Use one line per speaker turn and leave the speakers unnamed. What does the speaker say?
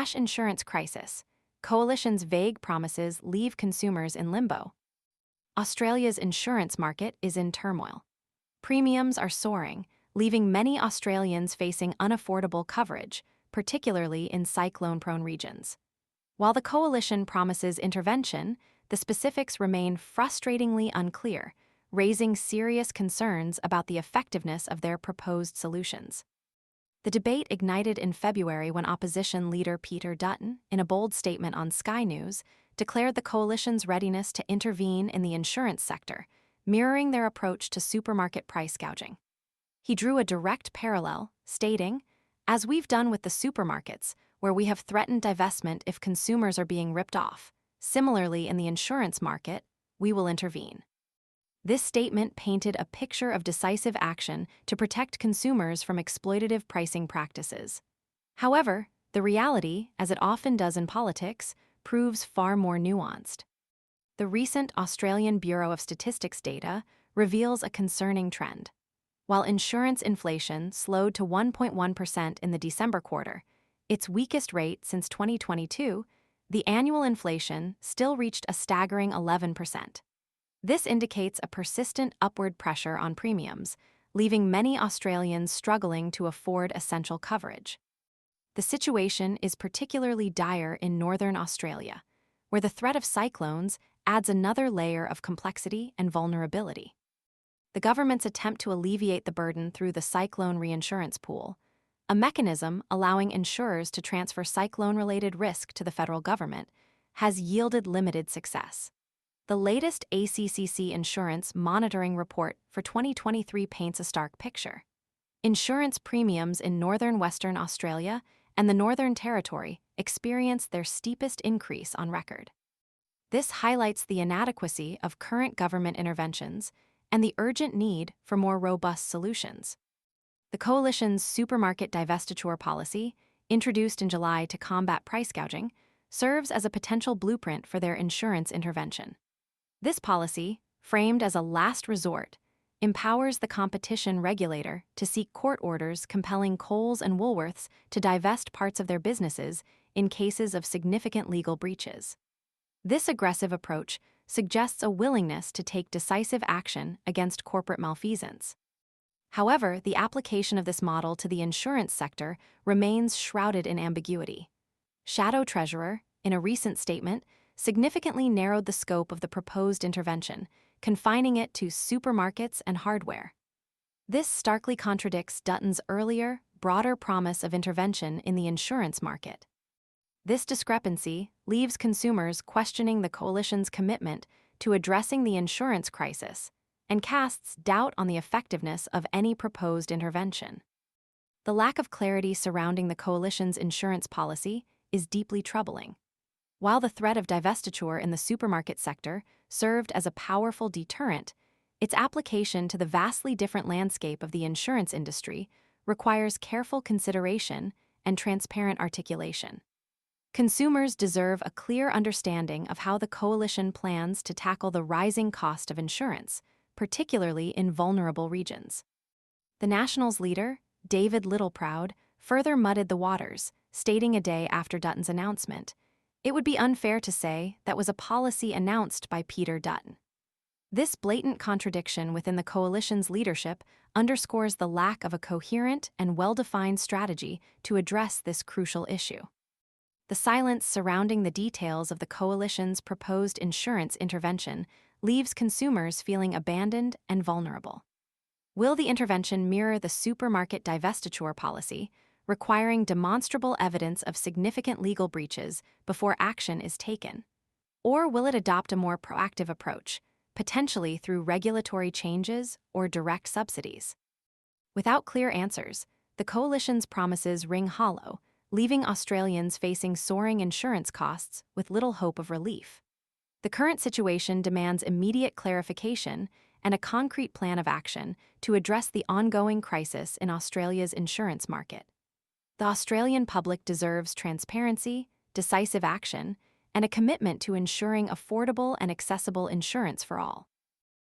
Flash insurance crisis. Coalition's vague promises leave consumers in limbo. Australia's insurance market is in turmoil. Premiums are soaring, leaving many Australians facing unaffordable coverage, particularly in cyclone-prone regions. While the coalition promises intervention, the specifics remain frustratingly unclear, raising serious concerns about the effectiveness of their proposed solutions. The debate ignited in February when opposition leader Peter Dutton, in a bold statement on Sky News, declared the coalition's readiness to intervene in the insurance sector, mirroring their approach to supermarket price gouging. He drew a direct parallel, stating, "As we've done with the supermarkets, where we have threatened divestment if consumers are being ripped off, similarly in the insurance market, we will intervene." This statement painted a picture of decisive action to protect consumers from exploitative pricing practices. However, the reality, as it often does in politics, proves far more nuanced. The recent Australian Bureau of Statistics data reveals a concerning trend. While insurance inflation slowed to 1.1% in the December quarter, its weakest rate since 2022, the annual inflation still reached a staggering 11%. This indicates a persistent upward pressure on premiums, leaving many Australians struggling to afford essential coverage. The situation is particularly dire in northern Australia, where the threat of cyclones adds another layer of complexity and vulnerability. The government's attempt to alleviate the burden through the Cyclone Reinsurance Pool, a mechanism allowing insurers to transfer cyclone-related risk to the federal government, has yielded limited success. The latest ACCC insurance monitoring report for 2023 paints a stark picture. Insurance premiums in northern Western Australia and the Northern Territory experienced their steepest increase on record. This highlights the inadequacy of current government interventions and the urgent need for more robust solutions. The coalition's supermarket divestiture policy, introduced in July to combat price gouging, serves as a potential blueprint for their insurance intervention. This policy, framed as a last resort, empowers the competition regulator to seek court orders compelling Coles and Woolworths to divest parts of their businesses in cases of significant legal breaches. This aggressive approach suggests a willingness to take decisive action against corporate malfeasance. However, the application of this model to the insurance sector remains shrouded in ambiguity. Shadow Treasurer, in a recent statement, significantly narrowed the scope of the proposed intervention, confining it to supermarkets and hardware. This starkly contradicts Dutton's earlier, broader promise of intervention in the insurance market. This discrepancy leaves consumers questioning the coalition's commitment to addressing the insurance crisis and casts doubt on the effectiveness of any proposed intervention. The lack of clarity surrounding the coalition's insurance policy is deeply troubling. While the threat of divestiture in the supermarket sector served as a powerful deterrent, its application to the vastly different landscape of the insurance industry requires careful consideration and transparent articulation. Consumers deserve a clear understanding of how the coalition plans to tackle the rising cost of insurance, particularly in vulnerable regions. The Nationals' leader, David Littleproud, further muddied the waters, stating a day after Dutton's announcement, "It would be unfair to say that was a policy announced by Peter Dutton." This blatant contradiction within the coalition's leadership underscores the lack of a coherent and well-defined strategy to address this crucial issue. The silence surrounding the details of the coalition's proposed insurance intervention leaves consumers feeling abandoned and vulnerable. Will the intervention mirror the supermarket divestiture policy, requiring demonstrable evidence of significant legal breaches before action is taken? Or will it adopt a more proactive approach, potentially through regulatory changes or direct subsidies? Without clear answers, the coalition's promises ring hollow, leaving Australians facing soaring insurance costs with little hope of relief. The current situation demands immediate clarification and a concrete plan of action to address the ongoing crisis in Australia's insurance market. The Australian public deserves transparency, decisive action, and a commitment to ensuring affordable and accessible insurance for all.